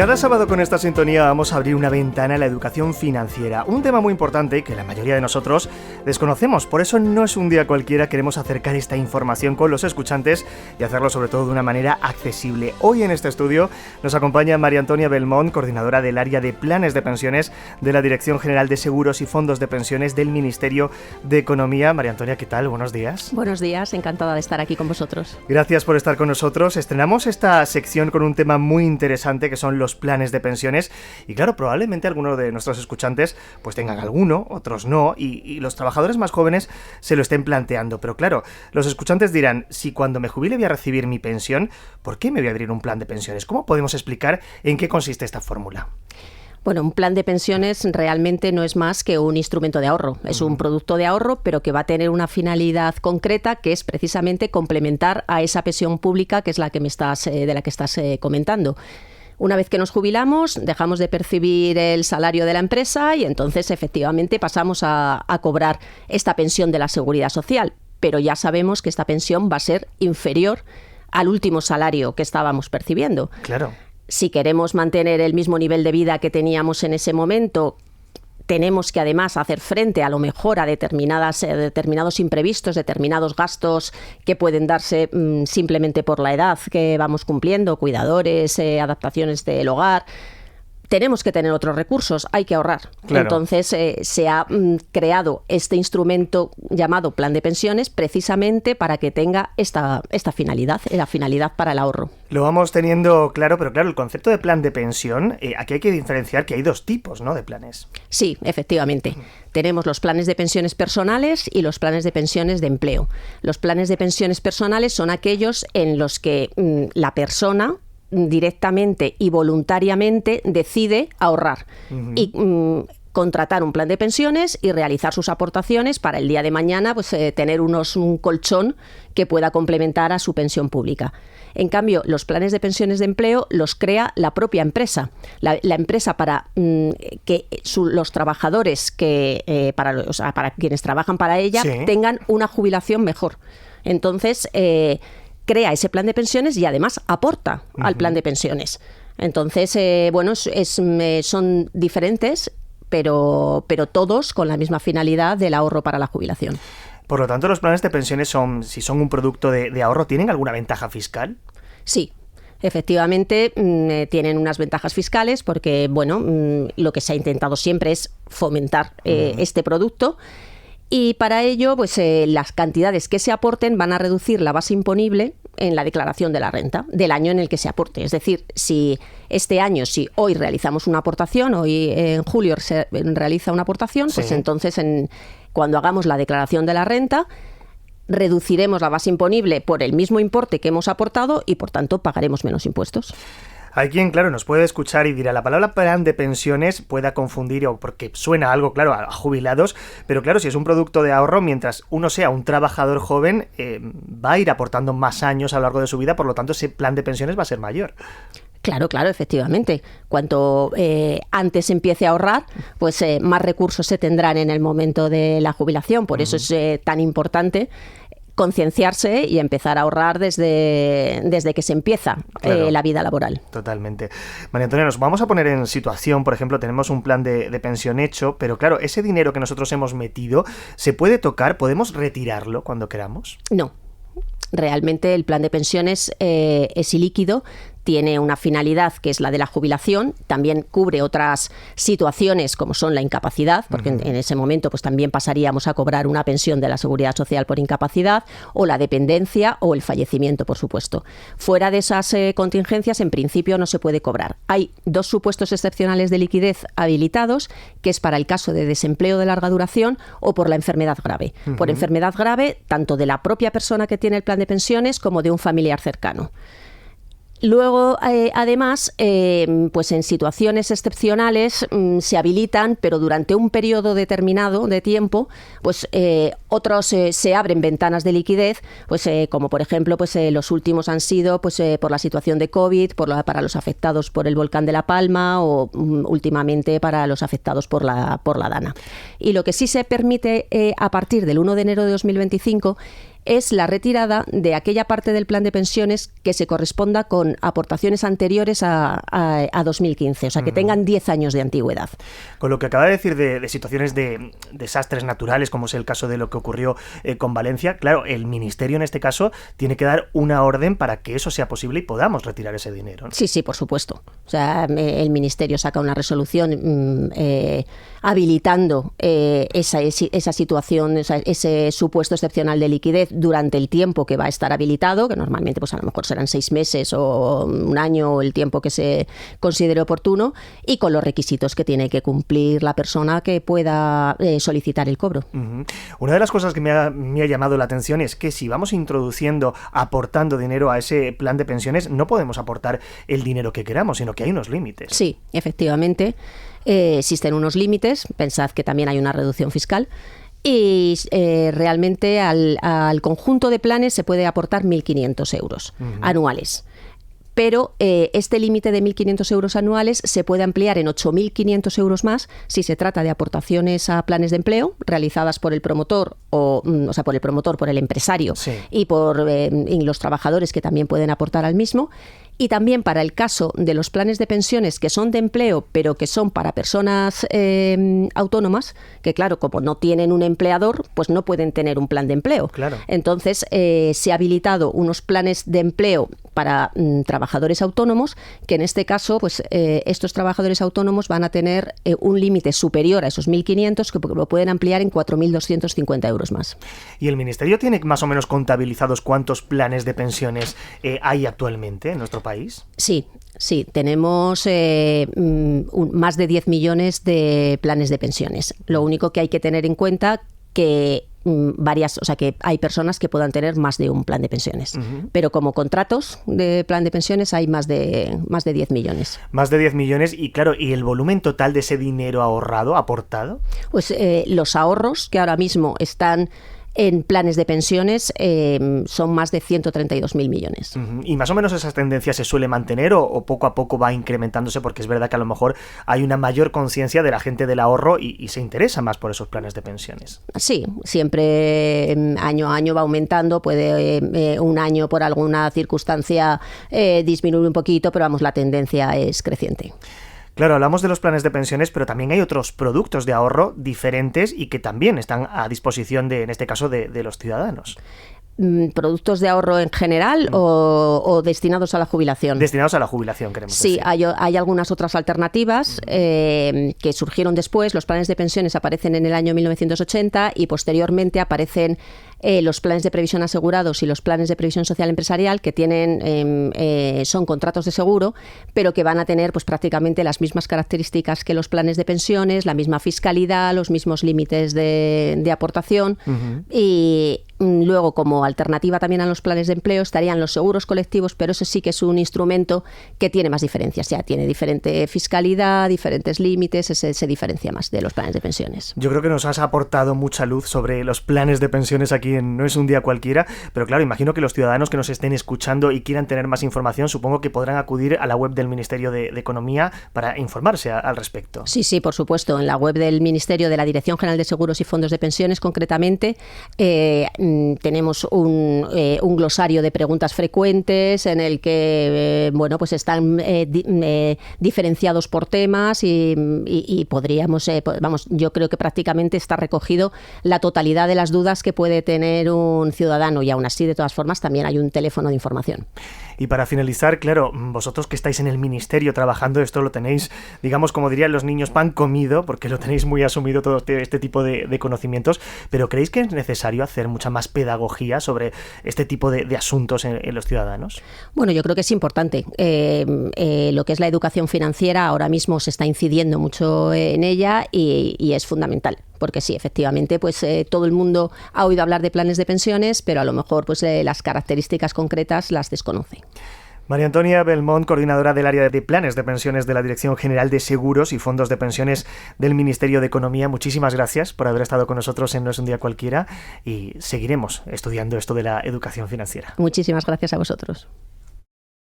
Cada sábado con esta sintonía vamos a abrir una ventana a la educación financiera, un tema muy importante que la mayoría de nosotros desconocemos. Por eso no es un día cualquiera, queremos acercar esta información con los escuchantes y hacerlo sobre todo de una manera accesible. Hoy en este estudio nos acompaña María Antonia Belmont, coordinadora del área de planes de pensiones de la Dirección General de Seguros y Fondos de Pensiones del Ministerio de Economía. María Antonia, ¿qué tal? Buenos días. Buenos días, encantada de estar aquí con vosotros. Gracias por estar con nosotros. Estrenamos esta sección con un tema muy interesante que son los planes de pensiones y claro, probablemente algunos de nuestros escuchantes pues tengan alguno, otros no y los trabajadores más jóvenes se lo estén planteando, pero claro, los escuchantes dirán, si cuando me jubile voy a recibir mi pensión, ¿por qué me voy a abrir un plan de pensiones? ¿Cómo podemos explicar en qué consiste esta fórmula? Bueno, un plan de pensiones realmente no es más que un instrumento de ahorro. Es un producto de ahorro, pero que va a tener una finalidad concreta, que es precisamente complementar a esa pensión pública, que es la que de la que estás comentando. Una vez que nos jubilamos, dejamos de percibir el salario de la empresa y entonces efectivamente pasamos a cobrar esta pensión de la Seguridad Social. Pero ya sabemos que esta pensión va a ser inferior al último salario que estábamos percibiendo. Claro. Si queremos mantener el mismo nivel de vida que teníamos en ese momento, tenemos que además hacer frente a lo mejor a determinados imprevistos, determinados gastos que pueden darse simplemente por la edad que vamos cumpliendo, cuidadores, adaptaciones del hogar. Tenemos que tener otros recursos, hay que ahorrar. Claro. Entonces se ha creado este instrumento llamado plan de pensiones precisamente para que tenga esta finalidad, la finalidad para el ahorro. Lo vamos teniendo claro, pero claro, el concepto de plan de pensión, aquí hay que diferenciar que hay dos tipos, ¿no?, de planes. Sí, efectivamente. Tenemos los planes de pensiones personales y los planes de pensiones de empleo. Los planes de pensiones personales son aquellos en los que la persona directamente y voluntariamente decide ahorrar y contratar un plan de pensiones y realizar sus aportaciones para el día de mañana tener un colchón que pueda complementar a su pensión pública. En cambio, los planes de pensiones de empleo los crea la propia empresa. La empresa para que los trabajadores para quienes trabajan para ella, sí, tengan una jubilación mejor. Entonces, crea ese plan de pensiones y además aporta al plan de pensiones. Entonces, son diferentes, pero todos con la misma finalidad del ahorro para la jubilación. Por lo tanto, los planes de pensiones si son un producto de ahorro, ¿tienen alguna ventaja fiscal? Sí. Efectivamente, tienen unas ventajas fiscales porque, lo que se ha intentado siempre es fomentar este producto. Y para ello, las cantidades que se aporten van a reducir la base imponible en la declaración de la renta del año en el que se aporte. Es decir, si hoy realizamos una aportación, hoy en julio se realiza una aportación, sí, pues entonces cuando hagamos la declaración de la renta, reduciremos la base imponible por el mismo importe que hemos aportado y, por tanto, pagaremos menos impuestos. Hay quien, claro, nos puede escuchar y dirá, la palabra plan de pensiones pueda confundir, o porque suena algo, claro, a jubilados, pero claro, si es un producto de ahorro, mientras uno sea un trabajador joven, va a ir aportando más años a lo largo de su vida, por lo tanto, ese plan de pensiones va a ser mayor. Claro, efectivamente. Cuanto antes empiece a ahorrar, más recursos se tendrán en el momento de la jubilación. Por eso es tan importante concienciarse y empezar a ahorrar desde que se empieza, claro, la vida laboral. Totalmente. María Antonia, nos vamos a poner en situación, por ejemplo, tenemos un plan de pensión hecho, pero claro, ese dinero que nosotros hemos metido, ¿se puede tocar? ¿Podemos retirarlo cuando queramos? No. Realmente el plan de pensiones es ilíquido, tiene una finalidad que es la de la jubilación, también cubre otras situaciones como son la incapacidad, porque en ese momento también pasaríamos a cobrar una pensión de la Seguridad Social por incapacidad, o la dependencia o el fallecimiento, por supuesto. Fuera de esas contingencias, en principio no se puede cobrar. Hay dos supuestos excepcionales de liquidez habilitados, que es para el caso de desempleo de larga duración o por la enfermedad grave. Por enfermedad grave, tanto de la propia persona que tiene el plan de pensiones como de un familiar cercano. Luego, además, en situaciones excepcionales se habilitan, pero durante un periodo determinado de tiempo, se abren ventanas de liquidez, como por ejemplo, los últimos han sido por la situación de COVID, para los afectados por el volcán de La Palma o últimamente para los afectados por la Dana. Y lo que sí se permite a partir del 1 de enero de 2025 es la retirada de aquella parte del plan de pensiones que se corresponda con aportaciones anteriores a 2015, o sea, que tengan 10 años de antigüedad. Con lo que acaba de decir de situaciones de desastres naturales, como es el caso de lo que ocurrió con Valencia, claro, el Ministerio en este caso tiene que dar una orden para que eso sea posible y podamos retirar ese dinero, ¿no? Sí, sí, por supuesto. O sea, el Ministerio saca una resolución habilitando esa situación, ese supuesto excepcional de liquidez durante el tiempo que va a estar habilitado, que normalmente pues a lo mejor serán 6 meses o un año o el tiempo que se considere oportuno, y con los requisitos que tiene que cumplir la persona que pueda solicitar el cobro. Una de las cosas que me ha llamado la atención es que si vamos introduciendo, aportando dinero a ese plan de pensiones, no podemos aportar el dinero que queramos, sino que hay unos límites. Sí, efectivamente. Existen unos límites. Pensad que también hay una reducción fiscal. Y realmente al conjunto de planes se puede aportar 1.500 euros anuales. Pero este límite de 1.500 euros anuales se puede ampliar en 8.500 euros más si se trata de aportaciones a planes de empleo realizadas por el promotor o sea, por el promotor, por el empresario, sí, y por los trabajadores que también pueden aportar al mismo. Y también para el caso de los planes de pensiones que son de empleo, pero que son para personas autónomas, que claro, como no tienen un empleador, pues no pueden tener un plan de empleo. Claro. Entonces, se ha habilitado unos planes de empleo para trabajadores autónomos, que en este caso, pues estos trabajadores autónomos van a tener un límite superior a esos 1.500, que lo pueden ampliar en 4.250 euros más. ¿Y el Ministerio tiene más o menos contabilizados cuántos planes de pensiones hay actualmente en nuestro país? Sí, tenemos más de 10 millones de planes de pensiones. Lo único que hay que tener en cuenta que que hay personas que puedan tener más de un plan de pensiones. Pero como contratos de plan de pensiones hay más de 10 millones. Más de 10 millones y claro, ¿y el volumen total de ese dinero ahorrado, aportado? Pues los ahorros que ahora mismo están en planes de pensiones son más de 132.000 millones. ¿Y más o menos esas tendencias se suele mantener o poco a poco va incrementándose? Porque es verdad que a lo mejor hay una mayor conciencia de la gente del ahorro y se interesa más por esos planes de pensiones. Sí, siempre año a año va aumentando. Puede un año por alguna circunstancia disminuir un poquito, pero vamos, la tendencia es creciente. Claro, hablamos de los planes de pensiones, pero también hay otros productos de ahorro diferentes y que también están a disposición en este caso, de los ciudadanos. ¿Productos de ahorro en general o destinados a la jubilación? Destinados a la jubilación, queremos decir. Sí, hay algunas otras alternativas que surgieron después. Los planes de pensiones aparecen en el año 1980 y posteriormente aparecen los planes de previsión asegurados y los planes de previsión social empresarial, que tienen son contratos de seguro, pero que van a tener pues prácticamente las mismas características que los planes de pensiones, la misma fiscalidad, los mismos límites de aportación. Y luego, como alternativa también a los planes de empleo, estarían los seguros colectivos, pero eso sí que es un instrumento que tiene más diferencias. Ya tiene diferente fiscalidad, diferentes límites, se diferencia más de los planes de pensiones. Yo creo que nos has aportado mucha luz sobre los planes de pensiones aquí en No es un día cualquiera, pero claro, imagino que los ciudadanos que nos estén escuchando y quieran tener más información, supongo que podrán acudir a la web del Ministerio de Economía para informarse al respecto. Sí, por supuesto. En la web del Ministerio, de la Dirección General de Seguros y Fondos de Pensiones, concretamente, tenemos un glosario de preguntas frecuentes en el que pues están diferenciados por temas y podríamos, yo creo que prácticamente está recogido la totalidad de las dudas que puede tener un ciudadano, y aún así, de todas formas, también hay un teléfono de información. Y para finalizar, claro, vosotros que estáis en el Ministerio trabajando, esto lo tenéis, digamos, como dirían los niños, pan comido, porque lo tenéis muy asumido todo este tipo de conocimientos, pero ¿creéis que es necesario hacer mucha más pedagogía sobre este tipo de asuntos en los ciudadanos? Bueno, yo creo que es importante. Lo que es la educación financiera ahora mismo se está incidiendo mucho en ella y es fundamental. Porque sí, efectivamente, pues todo el mundo ha oído hablar de planes de pensiones, pero a lo mejor pues las características concretas las desconoce. María Antonia Belmont, coordinadora del área de planes de pensiones de la Dirección General de Seguros y Fondos de Pensiones del Ministerio de Economía, muchísimas gracias por haber estado con nosotros en No es un día cualquiera y seguiremos estudiando esto de la educación financiera. Muchísimas gracias a vosotros.